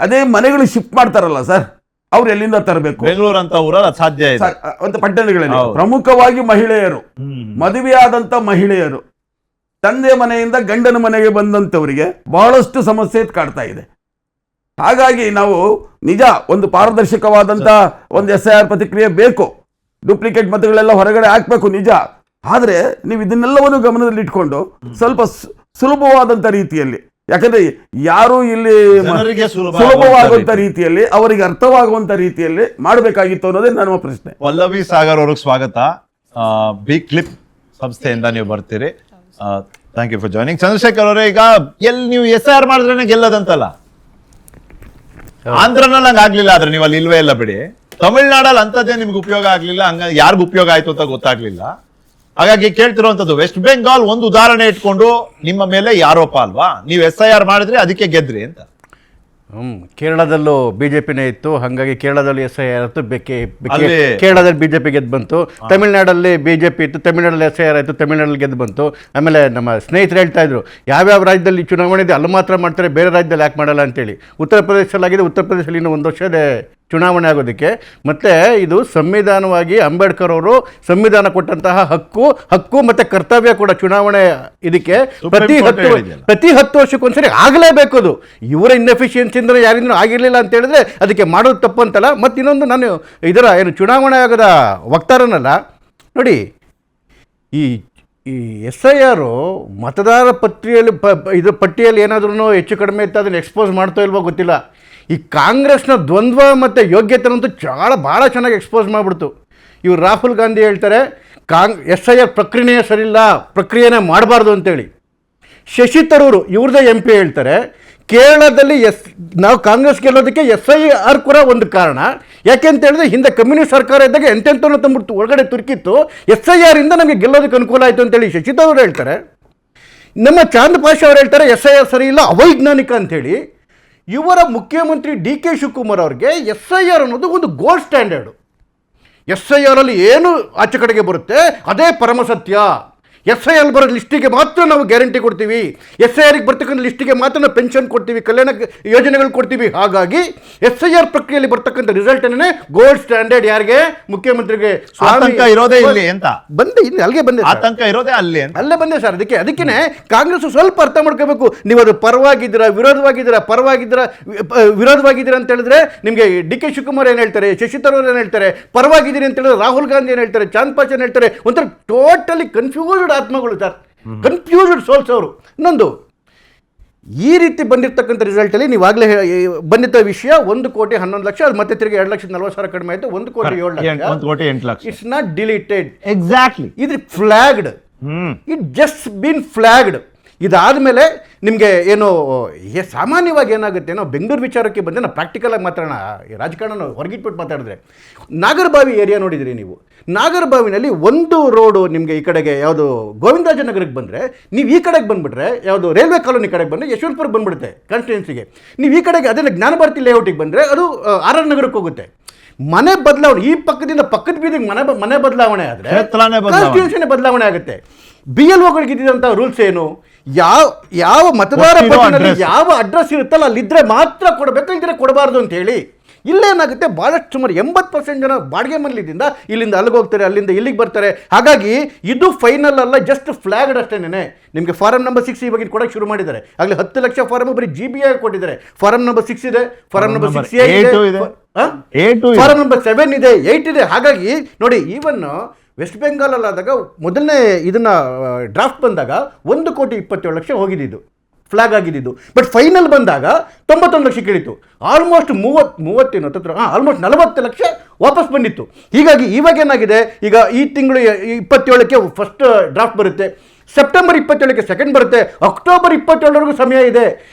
ಅದೇ ಮನೆಗಳು ಶಿಫ್ಟ್ ಮಾಡ್ತಾರಲ್ಲ ಸರ್, ಅವ್ರು ಎಲ್ಲಿಂದ ತರಬೇಕು? ಬೆಂಗಳೂರು ಅಂತ ಊರಲ್ಲಿ ಸಾಧ್ಯ ಇದೆ. ಅಂತ ಪಟ್ಟಣಗಳಲ್ಲಿ ಪ್ರಮುಖವಾಗಿ ಮಹಿಳೆಯರು, ಮದುವೆಯಾದಂತ ಮಹಿಳೆಯರು, ತಂದೆ ಮನೆಯಿಂದ ಗಂಡನ ಮನೆಗೆ ಬಂದಂತವರಿಗೆ ಬಹಳಷ್ಟು ಸಮಸ್ಯೆ ಕಾಡ್ತಾ ಇದೆ. ಹಾಗಾಗಿ ನಾವು ನಿಜ ಒಂದು ಪಾರದರ್ಶಕವಾದಂತ ಒಂದು SIR ಪ್ರತಿಕ್ರಿಯೆ ಬೇಕು. ಡೂಪ್ಲಿಕೇಟ್ ಮತಗಳೆಲ್ಲ ಹೊರಗಡೆ ಹಾಕ್ಬೇಕು ನಿಜ. ಆದರೆ ನೀವು ಇದನ್ನೆಲ್ಲವನ್ನು ಗಮನದಲ್ಲಿ ಇಟ್ಕೊಂಡು ಸ್ವಲ್ಪ ಸುಲಭವಾದಂತ ರೀತಿಯಲ್ಲಿ, ಯಾಕಂದ್ರೆ ಯಾರು ಇಲ್ಲಿ ಸುಲಭವಾಗುವಂತ ರೀತಿಯಲ್ಲಿ ಅವರಿಗೆ ಅರ್ಥವಾಗುವಂತ ರೀತಿಯಲ್ಲಿ ಮಾಡಬೇಕಾಗಿತ್ತು ಅನ್ನೋದೇ ನನ್ನ ಪ್ರಶ್ನೆ. ಪಲ್ಲವಿ ಸಾಗರ್ ಅವ್ರಿಗೆ ಸ್ವಾಗತ. ಬಿ ಕ್ಲಿಪ್ ಸಂಸ್ಥೆಯಿಂದ ನೀವು ಬರ್ತೀರಿ. Thank you for joining. Chandrashekhar ಅವರೇ, ಈಗ ನೀವು SIR ಮಾಡಿದ್ರೆ ಗೆಲ್ಲದಂತಲ್ಲ, ಆಂಧ್ರನಲ್ಲಿ ಹಂಗ ಆಗ್ಲಿಲ್ಲ, ಆದ್ರೆ ನೀವು ಅಲ್ಲಿ ಇಲ್ವೇ ಇಲ್ಲ ಬಿಡಿ. ತಮಿಳ್ನಾಡಲ್ಲಿ ಅಂತದೇ ನಿಮ್ಗೆ ಉಪಯೋಗ ಆಗ್ಲಿಲ್ಲ, ಹಂಗ ಯಾರಿಗೂ ಉಪಯೋಗ ಆಯ್ತು ಅಂತ ಗೊತ್ತಾಗ್ಲಿಲ್ಲ. ಹಾಗಾಗಿ ಕೇಳ್ತಿರುವಂತದ್ದು, ವೆಸ್ಟ್ ಬೆಂಗಾಲ್ ಒಂದು ಉದಾಹರಣೆ ಇಟ್ಕೊಂಡು ನಿಮ್ಮ ಮೇಲೆ ಆರೋಪ ಅಲ್ವಾ, ನೀವು SIR ಮಾಡಿದ್ರೆ ಅದಕ್ಕೆ ಗೆದ್ರಿ ಅಂತ. ಕೇರಳದಲ್ಲೂ ಬಿಜೆಪಿನೇ ಇತ್ತು, ಹಾಗಾಗಿ ಕೇರಳದಲ್ಲಿ SIR ಇತ್ತು, ಕೇರಳದಲ್ಲಿ ಬಿಜೆಪಿ ಗೆದ್ದು ಬಂತು. ತಮಿಳ್ನಾಡಲ್ಲಿ ಬಿಜೆಪಿ ಇತ್ತು, ತಮಿಳ್ನಾಡಲ್ಲಿ SIR ಆಯಿತು, ತಮಿಳ್ನಾಡಲ್ಲಿ ಗೆದ್ದು ಬಂತು. ಆಮೇಲೆ ನಮ್ಮ ಸ್ನೇಹಿತರು ಹೇಳ್ತಾ ಇದ್ರು, ಯಾವ್ಯಾವ ರಾಜ್ಯದಲ್ಲಿ ಚುನಾವಣೆ ಇದೆ ಅಲ್ಲಿ ಮಾತ್ರ ಮಾಡ್ತಾರೆ, ಬೇರೆ ರಾಜ್ಯದಲ್ಲಿ ಯಾಕೆ ಮಾಡಲ್ಲ ಅಂತೇಳಿ. ಉತ್ತರ ಪ್ರದೇಶದಲ್ಲಾಗಿದೆ, ಉತ್ತರ ಪ್ರದೇಶದಲ್ಲಿ ಇನ್ನೂ 1 ವರ್ಷ ಇದೆ ಚುನಾವಣೆ ಆಗೋದಕ್ಕೆ. ಮತ್ತು ಇದು ಸಂವಿಧಾನವಾಗಿ ಅಂಬೇಡ್ಕರ್ ಅವರು ಸಂವಿಧಾನ ಕೊಟ್ಟಂತಹ ಹಕ್ಕು ಮತ್ತು ಕರ್ತವ್ಯ ಕೂಡ ಚುನಾವಣೆ. ಇದಕ್ಕೆ ಪ್ರತಿ 10 ವರ್ಷಕ್ಕೊಂದ್ಸರಿ ಆಗಲೇಬೇಕು. ಅದು ಇವರ ಇನ್ಎಫಿಷಿಯನ್ಸಿಂದ ಯಾರಿಂದ ಆಗಿರಲಿಲ್ಲ ಅಂತ ಹೇಳಿದ್ರೆ ಅದಕ್ಕೆ ಮಾಡೋದು ತಪ್ಪು ಅಂತಲ್ಲ. ಮತ್ತು ಇನ್ನೊಂದು, ನಾನು ಏನು ಚುನಾವಣೆ ಆಗೋದ ವಕ್ತಾರನಲ್ಲ ನೋಡಿ, ಈ SIR ಮತದಾರ ಪಟ್ಟಿಯಲ್ಲಿ ಏನಾದ್ರೂ ಹೆಚ್ಚು ಕಡಿಮೆ ಇತ್ತು ಅದನ್ನು ಎಕ್ಸ್ಪೋಸ್ ಮಾಡ್ತಾ ಇಲ್ವೋ ಗೊತ್ತಿಲ್ಲ. ಈ ಕಾಂಗ್ರೆಸ್ನ ದ್ವಂದ್ವ ಮತ್ತು ಯೋಗ್ಯತೆನಂತೂ ಭಾಳ ಚೆನ್ನಾಗಿ ಎಕ್ಸ್ಪೋಸ್ ಮಾಡಿಬಿಡ್ತು. ಇವರು ರಾಹುಲ್ ಗಾಂಧಿ ಹೇಳ್ತಾರೆ SIR ಪ್ರಕ್ರಿಯೆನೇ ಸರಿಯಿಲ್ಲ, ಪ್ರಕ್ರಿಯೆನೇ ಮಾಡಬಾರ್ದು ಅಂತೇಳಿ. ಶಶಿ ತರೂರು ಇವ್ರದೇ MP ಹೇಳ್ತಾರೆ ಕೇರಳದಲ್ಲಿ ನಾವು ಕಾಂಗ್ರೆಸ್ ಗೆಲ್ಲೋದಕ್ಕೆ SIR ಕೂಡ ಒಂದು ಕಾರಣ. ಯಾಕೆ ಅಂತ ಹೇಳಿದ್ರೆ ಹಿಂದೆ ಕಮ್ಯುನಿಸ್ಟ್ ಸರ್ಕಾರ ಇದ್ದಾಗ ಎಂತೆಂತನೂ ತಂದ್ಬಿಡ್ತು, ಒಳಗಡೆ ತುರ್ಕಿತ್ತು. SIR ಇಂದ ನಮಗೆ ಗೆಲ್ಲೋದಕ್ಕೆ ಅನುಕೂಲ ಆಯಿತು ಅಂತೇಳಿ ಶಶಿ ತರೂರು ಹೇಳ್ತಾರೆ. ನಮ್ಮ ಚಾಂದ್ ಪಾಷಾ ಅವ್ರು ಹೇಳ್ತಾರೆ SIR ಸರಿ ಇಲ್ಲ, ಅವೈಜ್ಞಾನಿಕ ಅಂಥೇಳಿ. ಇವರ ಮುಖ್ಯಮಂತ್ರಿ DK ಶಿವಕುಮಾರ್ ಅವ್ರಿಗೆ SIR ಅನ್ನೋದು ಒಂದು ಗೋಲ್ಡ್ ಸ್ಟ್ಯಾಂಡರ್ಡು. SIR ಅಲ್ಲಿ ಏನು ಆಚೆ ಕಡೆಗೆ ಬರುತ್ತೆ ಅದೇ ಪರಮ ಸತ್ಯ. SIR ಬರೋ ಲಿಸ್ಟಿಗೆ ಮಾತ್ರ ನಾವು ಗ್ಯಾರಂಟಿ ಕೊಡ್ತೀವಿ, SIRಗೆ ಬರ್ತಕ್ಕಂಥ ಲಿಸ್ಟಿಗೆ ಮಾತ್ರ ನಾವು ಪೆನ್ಷನ್ ಕೊಡ್ತೀವಿ, ಕಲ್ಯಾಣ ಯೋಜನೆಗಳು ಕೊಡ್ತೀವಿ. ಹಾಗಾಗಿ SIR ಪ್ರಕ್ರಿಯೆಯಲ್ಲಿ ಬರ್ತಕ್ಕಂಥ ರಿಸಲ್ಟ್ ಅನ್ನೇ ಗೋಲ್ಡ್ ಸ್ಟ್ಯಾಂಡರ್ಡ್. ಯಾರಿಗೆ? ಮುಖ್ಯಮಂತ್ರಿಗೆ. ಆತಂಕ ಇರೋದೇ ಇಲ್ಲಿ ಅಂತ ಬಂದೆ, ಇಲ್ಲಿ ಅಲ್ಲಿಗೆ ಬಂದೆ, ಆತಂಕ ಇರೋದೇ ಅಲ್ಲೇ ಬಂದೆ ಸರ್. ಅದಕ್ಕೇನೆ ಕಾಂಗ್ರೆಸ್ ಸ್ವಲ್ಪ ಅರ್ಥ ಮಾಡ್ಕೋಬೇಕು. ನೀವು ಅದು ಪರವಾಗಿದ್ದೀರಾ ವಿರೋಧವಾಗಿದ್ದೀರಾ ಅಂತ ಹೇಳಿದ್ರೆ ನಿಮಗೆ DK ಶಿವಕುಮಾರ್ ಏನು ಹೇಳ್ತಾರೆ, ಶಶಿ ತರೂರ್ ಏನು ಹೇಳ್ತಾರೆ, ಪರವಾಗಿದ್ದೀರಿ ಅಂತ ಹೇಳಿದ್ರೆ ರಾಹುಲ್ ಗಾಂಧಿ ಏನು ಹೇಳ್ತಾರೆ, ಚಾಂದ್ ಪಾಷಾ ಏನು ಹೇಳ್ತಾರೆ. ಒಂಥರ ಟೋಟಲಿ ಕನ್ಫ್ಯೂಸ್ಡ್ ಆತ್ಮಗಳು ಸರ್, ಕನ್ಫ್ಯೂಸ್ಡ್ ಸೋಲ್ಸ್ ಅವರು. ಇನ್ನೊಂದು, ಈ ರೀತಿ ಬಂದಿರತಕ್ಕಂಥ ರಿಸಲ್ಟಲ್ಲಿ ನೀವಾಗಲೇ ಬಂದಿದ್ದ ವಿಷಯ 1,11,00,000, ಅದು ಮತ್ತೆ ತಿರುಗಿ 2,40,000 ಕಡಿಮೆ ಆಯಿತು, 1,08,00,000. It's not deleted, exactly. ಇದು ಫ್ಲಾಗ್ಡ್, ಇಟ್ ಜಸ್ಟ್ ಬೀನ್ ಫ್ಲಾಗ್ಡ್. ಇದಾದಮೇಲೆ ನಿಮಗೆ ಏನು ಸಾಮಾನ್ಯವಾಗಿ ಏನಾಗುತ್ತೆ, ನಾವು ಬೆಂಗಳೂರು ವಿಚಾರಕ್ಕೆ ಬಂದರೆ ನಾವು ಪ್ರಾಕ್ಟಿಕಲಾಗಿ ಮಾತಾಡೋಣ, ರಾಜಕಾರಣ ಹೊರಗಿಟ್ಬಿಟ್ಟು ಮಾತಾಡಿದ್ರೆ. ನಾಗರಬಾವಿ ಏರಿಯಾ ನೋಡಿದಿರಿ ನೀವು. ನಾಗರಬಾವಿನಲ್ಲಿ ಒಂದು ರೋಡು ನಿಮಗೆ ಈ ಕಡೆಗೆ ಯಾವುದು ಗೋವಿಂದರಾಜನಗರಕ್ಕೆ ಬಂದರೆ, ನೀವು ಈ ಕಡೆಗೆ ಬಂದುಬಿಟ್ರೆ ಯಾವುದು ರೈಲ್ವೆ ಕಾಲೋನಿ ಕಡೆಗೆ ಬಂದರೆ ಯಶವಂತಪುರ ಬಂದುಬಿಡುತ್ತೆ ಕಾನ್ಸ್ಟಿಟ್ಯೂನ್ಸಿಗೆ. ನೀವು ಈ ಕಡೆಗೆ ಅದನ್ನು ಜ್ಞಾನಭಾರತಿ ಲೇಔಟಿಗೆ ಬಂದರೆ ಅದು RR ನಗರಕ್ಕೆ ಹೋಗುತ್ತೆ. ಮನೆ ಬದಲಾವಣೆ, ಈ ಪಕ್ಕದಿಂದ ಪಕ್ಕದ ಬೀದಿಗೆ ಮನೆ ಬದಲಾವಣೆ ಆದರೆ ಕಾನ್ಸ್ಟಿಟ್ಯೂನ್ಸಿನೇ ಬದಲಾವಣೆ ಆಗುತ್ತೆ. BLOಗಳಿಗೆ ಇದ್ದಿದ್ದಂಥ ರೂಲ್ಸ್ ಏನು, ಯಾವ ಮತದಾರ ಪಟ್ಟಿನಲ್ಲಿ ಯಾವ ಅಡ್ರೆಸ್ ಇರುತ್ತಲ್ಲ ಅಲ್ಲಿದ್ದರೆ ಮಾತ್ರ ಕೊಡಬೇಕು, ಇದ್ರೆ ಕೊಡಬಾರ್ದು ಅಂತ ಹೇಳಿ. ಇಲ್ಲೇನಾಗುತ್ತೆ, ಭಾಳಷ್ಟು ಸುಮಾರು 80% ಜನ ಬಾಡಿಗೆ ಮನೆಯಿಂದ ಇಲ್ಲಿಂದ ಅಲ್ಲಿಗೆ ಹೋಗ್ತಾರೆ, ಅಲ್ಲಿಂದ ಇಲ್ಲಿಗೆ ಬರ್ತಾರೆ. ಹಾಗಾಗಿ ಇದು ಫೈನಲ್ ಅಲ್ಲ, ಜಸ್ಟ್ ಫ್ಲಾಗ್ಡ್ ಅಷ್ಟೇನೆ. ನಿಮಗೆ ಫಾರಂ ನಂಬರ್ 6 ಇವಾಗ ಕೊಡೋಕ್ಕೆ ಶುರು ಮಾಡಿದ್ದಾರೆ. ಆಗಲೇ 10 ಲಕ್ಷ ಫಾರಂ ಬರೀ GBI ಕೊಟ್ಟಿದ್ದಾರೆ. ಫಾರಂ ನಂಬರ್ 6 ಇದೆ, ಫಾರಂ ನಂಬರ್ 6A ಇದೆ, ಫಾರಂ ನಂಬರ್ 7 ಇದೆ, 8 ಇದೆ. ಹಾಗಾಗಿ ನೋಡಿ, ಈವನ್ ವೆಸ್ಟ್ ಬೆಂಗಾಲಲ್ಲಾದಾಗ ಮೊದಲನೇ ಇದನ್ನು ಡ್ರಾಫ್ಟ್ ಬಂದಾಗ 1,27,00,000 ಹೋಗಿದ್ದು, ಫ್ಲಾಗ್ ಆಗಿದ್ದು. ಬಟ್ ಫೈನಲ್ ಬಂದಾಗ 91 ಲಕ್ಷ ಕೇಳಿತ್ತು. ಆಲ್ಮೋಸ್ಟ್ 40 ಲಕ್ಷ ವಾಪಸ್ ಬಂದಿತ್ತು. ಹೀಗಾಗಿ ಇವಾಗ ಏನಾಗಿದೆ, ಈಗ ಈ ತಿಂಗಳು 27ಕ್ಕೆ ಫಸ್ಟ್ ಡ್ರಾಫ್ಟ್ ಬರುತ್ತೆ, ಸೆಪ್ಟೆಂಬರ್ 27ಕ್ಕೆ ಸೆಕೆಂಡ್ ಬರುತ್ತೆ, ಅಕ್ಟೋಬರ್ 27ವರೆಗೂ ಸಮಯ ಇದೆ.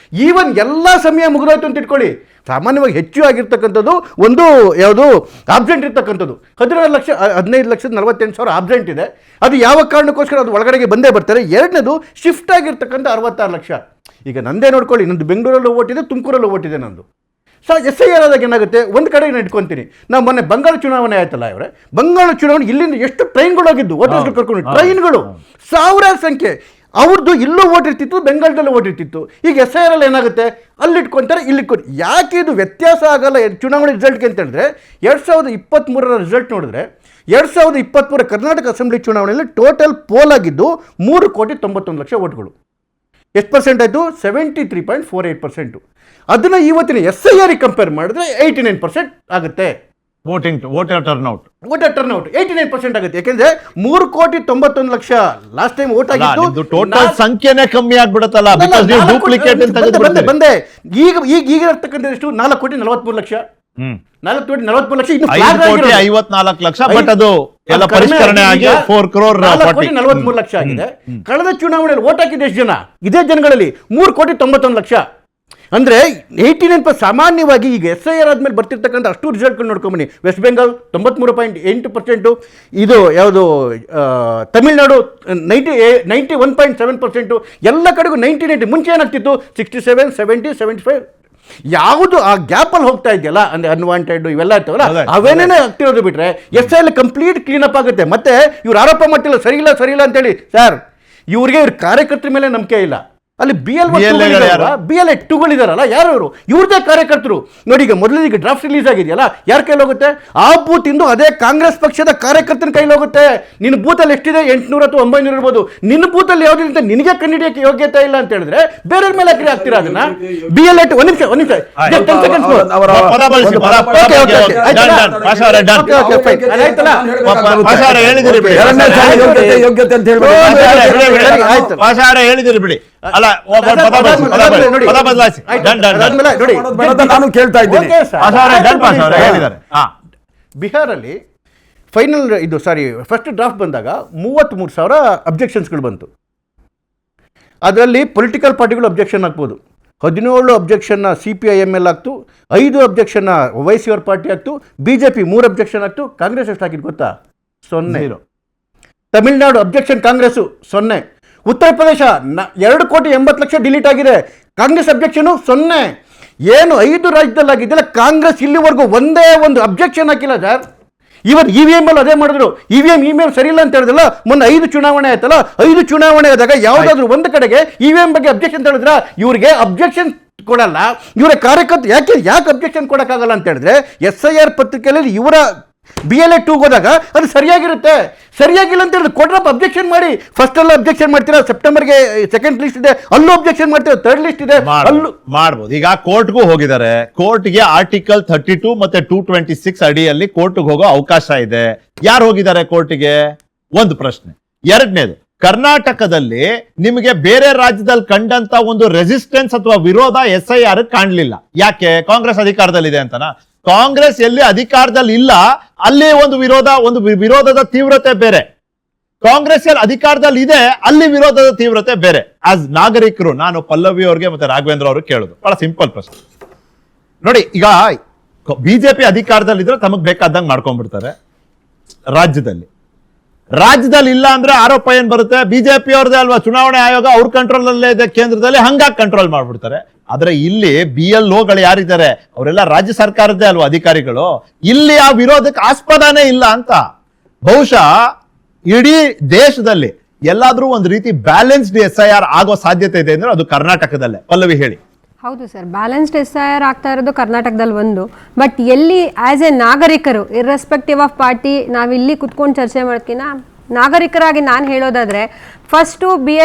ಈವನ್ ಎಲ್ಲ ಸಮಯ ಮುಗಿದೋಯ್ತು ಅಂತ ಇಟ್ಕೊಳ್ಳಿ. ಸಾಮಾನ್ಯವಾಗಿ ಹೆಚ್ಚು ಆಗಿರ್ತಕ್ಕಂಥದ್ದು ಒಂದು ಯಾವುದು ಆಬ್ಸೆಂಟ್ ಇರ್ತಕ್ಕಂಥದ್ದು 15,48,48,000 ಆಬ್ಸೆಂಟ್ ಇದೆ. ಅದು ಯಾವ ಕಾರಣಕ್ಕೋಸ್ಕರ ಅದು ಒಳಗಡೆಗೆ ಬಂದೇ ಬರ್ತಾರೆ. ಎರಡನೇದು ಶಿಫ್ಟ್ ಆಗಿರ್ತಕ್ಕಂಥ 66 ಲಕ್ಷ. ಈಗ ನಂದೇ ನೋಡ್ಕೊಳ್ಳಿ, ನಂದು ಬೆಂಗಳೂರಲ್ಲೂ ಓಟಿದೆ, ತುಮಕೂರಲ್ಲೂ ಓಟಿದೆ ನಂದು. SIR ಆದಾಗ ಏನಾಗುತ್ತೆ, ಒಂದು ಕಡೆ ನಾನು ಇಟ್ಕೊತೀನಿ. ನಾವು ಮೊನ್ನೆ ಬಂಗಾಳ ಚುನಾವಣೆ ಆಯ್ತಲ್ಲ ಇವರೇ, ಬಂಗಾಳ ಚುನಾವಣೆ ಇಲ್ಲಿಂದ ಎಷ್ಟು ಟ್ರೈನ್ಗಳು ಹೋಗಿದ್ದು, ವೋಟರ್ಸ್ಗಳು ಕರ್ಕೊಂಡು ಟ್ರೈನ್ಗಳು ಸಾವಿರಾರು ಸಂಖ್ಯೆ. ಅವ್ರದ್ದು ಇಲ್ಲೂ ಓಟ್ ಇರ್ತಿತ್ತು, ಬೆಂಗಾಲದಲ್ಲೂ ಓಟ್ ಇರ್ತಿತ್ತು. ಈಗ SIR ಅಲ್ಲಿ ಏನಾಗುತ್ತೆ, ಅಲ್ಲಿ ಇಟ್ಕೊಂತಾರೆ, ಇಲ್ಲಿ ಇಟ್ಕೊಂಡು. ಯಾಕೆ ಇದು ವ್ಯತ್ಯಾಸ ಆಗಲ್ಲ ಚುನಾವಣೆ ರಿಸಲ್ಟ್ಗೆ ಅಂತ ಹೇಳಿದ್ರೆ, 2023 ರಿಸಲ್ಟ್ ನೋಡಿದ್ರೆ 2023 ಕರ್ನಾಟಕ ಅಸೆಂಬ್ಲಿ ಚುನಾವಣೆಯಲ್ಲಿ ಟೋಟಲ್ ಪೋಲ್ ಆಗಿದ್ದು 3,91,00,000 ಓಟ್ಗಳು. ಎಷ್ಟು ಪರ್ಸೆಂಟ್ ಆಯಿತು? 73.48%. ಅದನ್ನು ಇವತ್ತಿನ SIR ಕಂಪೇರ್ ಮಾಡಿದ್ರೆ 89% ಆಗುತ್ತೆ. ವೋಟರ್ ಟರ್ನ್ಔಟ್ 89% ಆಗುತ್ತೆ. ಯಾಕೆಂದ್ರೆ 3,91,00,000 ಲಾಸ್ಟ್ ಟೈಮ್ ವೋಟ್ ಆಗಿದ್ದು. ಟೋಟಲ್ ಸಂಖ್ಯೆನೇ ಕಮ್ಮಿ ಆಗ್ಬಿಡುತ್ತಲ್ಲ, ಡೂಪ್ಲಿಕೇಟ್ ಬಂದೆ. ಈಗ ಇರ್ತಕ್ಕಂಥ ಎಷ್ಟು? 4,43,00,000. 4,43,00,000 ಇನ್ನು 54,00,000. ಬಟ್ ಅದು ಎಲ್ಲ ಪರಿಷ್ಕರಣೆ ಆಗಿ 4 crore 4,43,00,000 ಆಗಿದೆ. ಕಳೆದ ಚುನಾವಣೆಯಲ್ಲಿ ವೋಟ್ ಹಾಕಿದ ಎಷ್ಟು ಜನ? ಇದೇ ಜನಗಳಲ್ಲಿ 3,91,00,000. ಅಂದ್ರೆ 89%. ಸಾಮಾನ್ಯವಾಗಿ ಈಗ SIR ಆದ್ಮೇಲೆ ಬರ್ತಿರ್ತಕ್ಕಂಥ ಅಷ್ಟು ರಿಸಲ್ಟ್ಗಳು ನೋಡ್ಕೊಂಬನ್ನಿ. ವೆಸ್ಟ್ ಬೆಂಗಾಲ್ 93.8%, ಇದು ಯಾವುದು ತಮಿಳ್ನಾಡು 91.7%, ಎಲ್ಲ ಕಡೆಗೂ 90. ಮುಂಚೆ ಏನಾಗ್ತಿತ್ತು? 67, 70, 75. ಯಾವುದು ಆ ಗ್ಯಾಪಲ್ಲಿ ಹೋಗ್ತಾ ಇದೆಯಲ್ಲ, ಅಂದ್ರೆ ಅನ್ವಾಂಟೆಡ್ ಇವೆಲ್ಲ ಇರ್ತವಲ್ಲ, ಅವೇನೇ ಆಗ್ತಿರೋದು ಬಿಟ್ರೆ SIR ಕಂಪ್ಲೀಟ್ ಕ್ಲೀನ್ ಅಪ್ ಆಗುತ್ತೆ. ಮತ್ತೆ ಇವ್ರು ಆರೋಪ ಮಾಡ್ತಿಲ್ಲ ಸರಿ ಇಲ್ಲ ಅಂತೇಳಿ. ಸರ್, ಇವ್ರಿಗೆ ಇವ್ರ ಕಾರ್ಯಕರ್ತರ ಮೇಲೆ ನಂಬಿಕೆ ಇಲ್ಲ. ಅಲ್ಲಿ BLA 2ಗಳಿದಾರಲ್ಲ, ಯಾರು ಅವರು? ಇವ್ರದೇ ಕಾರ್ಯಕರ್ತರು ನೋಡಿ. ಈಗ ಮೊದಲಿಗೆ ಡ್ರಾಫ್ಟ್ ರಿಲೀಸ್ ಆಗಿದೆಯಲ್ಲ, ಯಾರ ಕೈಲಿ ಹೋಗುತ್ತೆ? ಆ ಬೂತ್ ಇಂದು ಅದೇ ಕಾಂಗ್ರೆಸ್ ಪಕ್ಷದ ಕಾರ್ಯಕರ್ತನ ಕೈಲಿ ಹೋಗುತ್ತೆ. ನಿನ್ನ ಬೂತಲ್ಲಿ ಎಷ್ಟಿದೆ? 800 ಅಥವಾ 900 ಇರ್ಬೋದು. ನಿನ್ನ ಬೂತಲ್ಲಿ ಯಾವುದಿಲ್ಲ, ನಿನಗೆ ಕಂಡಿಡಿಯಕ್ಕೆ ಯೋಗ್ಯತೆ ಇಲ್ಲ ಅಂತ ಹೇಳಿದ್ರೆ ಬೇರೆ ಮೇಲೆ ಹಾಕಿ ಆಗ್ತೀರಾ ಅದನ್ನ? BLA ಒಂದು ನಿಮಿಷ ಹೇಳಿದಿರಿ ಬಿಡಿ. ಅಲ್ಲ, ನಾನು ಕೇಳ್ತಾ ಇದ್ದೀನಿ. ಬಿಹಾರಲ್ಲಿ ಫೈನಲ್ ಫಸ್ಟ್ ಡ್ರಾಫ್ಟ್ ಬಂದಾಗ 33,000 ಅಬ್ಜೆಕ್ಷನ್ಸ್ಗಳು ಬಂತು. ಅದರಲ್ಲಿ ಪೊಲಿಟಿಕಲ್ ಪಾರ್ಟಿಗಳು ಅಬ್ಜೆಕ್ಷನ್ ಹಾಕ್ಬೋದು. 17 ಅಬ್ಜೆಕ್ಷನ್ನ CPIML ಆಗ್ತು, 5 ಅಬ್ಜೆಕ್ಷನ್ನ YCR ಪಾರ್ಟಿ ಆಗ್ತು, BJP 3 ಅಬ್ಜೆಕ್ಷನ್ ಆಗ್ತು. ಕಾಂಗ್ರೆಸ್ ಎಷ್ಟು ಹಾಕಿದ್ದು ಗೊತ್ತಾ? 0. ತಮಿಳ್ನಾಡು ಅಬ್ಜೆಕ್ಷನ್ ಕಾಂಗ್ರೆಸ್ 0. ಉತ್ತರ ಪ್ರದೇಶ 2,80,00,000 ಡಿಲೀಟ್ ಆಗಿದೆ. ಕಾಂಗ್ರೆಸ್ ಅಬ್ಜೆಕ್ಷನು 0. ಏನು 5 ರಾಜ್ಯದಲ್ಲಿ ಆಗಿದ್ದಲ್ಲ, ಕಾಂಗ್ರೆಸ್ ಇಲ್ಲಿವರೆಗೂ ಒಂದೇ ಒಂದು ಅಬ್ಜೆಕ್ಷನ್ ಹಾಕಿಲ್ಲ ಸರ್. ಇವತ್ತು EVM ಅಲ್ಲಿ ಅದೇ ಮಾಡಿದ್ರು. EVM ಸರಿ ಇಲ್ಲ ಅಂತ ಹೇಳಿದ್ರಲ್ಲ, ಮೊನ್ನೆ 5 ಚುನಾವಣೆ ಆಯ್ತಲ್ಲ, 5 ಚುನಾವಣೆ ಆದಾಗ ಯಾವುದಾದ್ರೂ ಒಂದು ಕಡೆಗೆ EVM ಬಗ್ಗೆ ಅಬ್ಜೆಕ್ಷನ್ ಹೇಳಿದ್ರ? ಇವ್ರಿಗೆ ಅಬ್ಜೆಕ್ಷನ್ ಕೊಡಲ್ಲ. ಇವರ ಕಾರ್ಯಕರ್ತರು ಯಾಕೆ ಅಬ್ಜೆಕ್ಷನ್ ಕೊಡೋಕ್ಕಾಗಲ್ಲ ಅಂತ ಹೇಳಿದ್ರೆ, SIR ಪತ್ರಿಕೆಯಲ್ಲಿ ಇವರ BLA 2 ಹೋದಾಗ ಅದು ಸರಿಯಾಗಿರುತ್ತೆ. ಸರಿಯಾಗಿಲ್ಲ ಅಂತ ಹೇಳಿದ್ರೆ ಕೊಡ್ರಪ್ಪ, ಅಬ್ಜೆಕ್ಷನ್ ಮಾಡಿ. ಫಸ್ಟ್ ಎಲ್ಲ ಅಬ್ಜೆಕ್ಷನ್ ಮಾಡ್ತೀರಾ, ಸೆಪ್ಟೆಂಬರ್ಗೆ ಸೆಕೆಂಡ್ ಲಿಸ್ಟ್ ಇದೆ, ಅಲ್ಲೂ ಅಬ್ಜೆಕ್ಷನ್ ಮಾಡ್ತೀರಾ, ಥರ್ಡ್ ಲಿಸ್ಟ್ ಇದೆ, ಅಲ್ಲೂ ಮಾಡ್ಬೋದು. ಈಗ ಕೋರ್ಟ್ಗೂ ಹೋಗಿದ್ದಾರೆ. ಕೋರ್ಟ್ಗೆ ಆರ್ಟಿಕಲ್ 32 ಮತ್ತೆ 226 ಅಡಿಯಲ್ಲಿ ಕೋರ್ಟ್ಗೆ ಹೋಗೋ ಅವಕಾಶ ಇದೆ. ಯಾರು ಹೋಗಿದ್ದಾರೆ ಕೋರ್ಟ್ಗೆ? ಒಂದು ಪ್ರಶ್ನೆ. ಎರಡನೇದು, ಕರ್ನಾಟಕದಲ್ಲಿ ನಿಮಗೆ ಬೇರೆ ರಾಜ್ಯದಲ್ಲಿ ಕಂಡಂತ ಒಂದು ರೆಸಿಸ್ಟೆನ್ಸ್ ಅಥವಾ ವಿರೋಧ SIR ಕಾಣಲಿಲ್ಲ. ಯಾಕೆ? ಕಾಂಗ್ರೆಸ್ ಅಧಿಕಾರದಲ್ಲಿದೆ ಅಂತನಾ? ಕಾಂಗ್ರೆಸ್ ಎಲ್ಲಿ ಅಧಿಕಾರದಲ್ಲಿ ಇಲ್ಲ ಅಲ್ಲಿ ಒಂದು ವಿರೋಧದ ತೀವ್ರತೆ ಬೇರೆ. ಕಾಂಗ್ರೆಸ್ ಎಲ್ಲಿ ಅಧಿಕಾರದಲ್ಲಿ ಇದೆ ಅಲ್ಲಿ ವಿರೋಧದ ತೀವ್ರತೆ ಬೇರೆ. ಆಸ್ ನಾಗರಿಕರು ನಾನು ಪಲ್ಲವಿ ಅವ್ರಿಗೆ ಮತ್ತೆ ರಾಘವೇಂದ್ರ ಅವ್ರಿಗೆ ಕೇಳೋದು ಬಹಳ ಸಿಂಪಲ್ ಪ್ರಶ್ನೆ ನೋಡಿ. ಈಗ BJP ಅಧಿಕಾರದಲ್ಲಿದ್ರೆ ತಮಗ್ ಬೇಕಾದಂಗೆ ಮಾಡ್ಕೊಂಡ್ಬಿಡ್ತಾರೆ. ರಾಜ್ಯದಲ್ಲಿ ಇಲ್ಲ ಅಂದ್ರೆ ಆರೋಪ ಏನ್ ಬರುತ್ತೆ? BJP ಅವ್ರದೇ ಅಲ್ವಾ, ಚುನಾವಣೆ ಆಯೋಗ ಅವ್ರ ಕಂಟ್ರೋಲ್ ಅಲ್ಲೇ ಇದೆ ಕೇಂದ್ರದಲ್ಲಿ, ಹಂಗಾಗಿ ಕಂಟ್ರೋಲ್ ಮಾಡ್ಬಿಡ್ತಾರೆ. ಆದ್ರೆ ಇಲ್ಲಿ BLOಗಳು ಯಾರಿದ್ದಾರೆ ಅವರೆಲ್ಲ ರಾಜ್ಯ ಸರ್ಕಾರದ್ದೇ ಅಲ್ವಾ ಅಧಿಕಾರಿಗಳು. ಇಲ್ಲಿ ಆ ವಿರೋಧಕ್ಕೆ ಆಸ್ಪದನೇ ಇಲ್ಲ ಅಂತ. ಬಹುಶಃ ಇಡೀ ದೇಶದಲ್ಲಿ ಎಲ್ಲಾದ್ರೂ ಒಂದು ರೀತಿ ಬ್ಯಾಲೆನ್ಸ್ಡ್ SIR ಆಗೋ ಸಾಧ್ಯತೆ ಇದೆ ಅಂದ್ರೆ ಅದು ಕರ್ನಾಟಕದಲ್ಲೇ. ಪಲ್ಲವಿ ಹೇಳಿ. ಹೌದು ಸರ್, ಬ್ಯಾಲೆನ್ಸ್ಡ್ SIR ಆಗ್ತಾ ಇರೋದು ಕರ್ನಾಟಕದಲ್ಲಿ ಒಂದು. ಬಟ್ ಎಲ್ಲಿ ಆಸ್ ಎ ನಾಗರಿಕರು ಇರ್ರೆಸ್ಪೆಕ್ಟಿವ್ ಆಫ್ ಪಾರ್ಟಿ ನಾವಿಲ್ಲಿ ಕುತ್ಕೊಂಡು ಚರ್ಚೆ ಮಾಡೋದಕ್ಕಿಂತ ನಾಗರಿಕರಾಗಿ ನಾನು ಹೇಳೋದಾದ್ರೆ ಫಸ್ಟು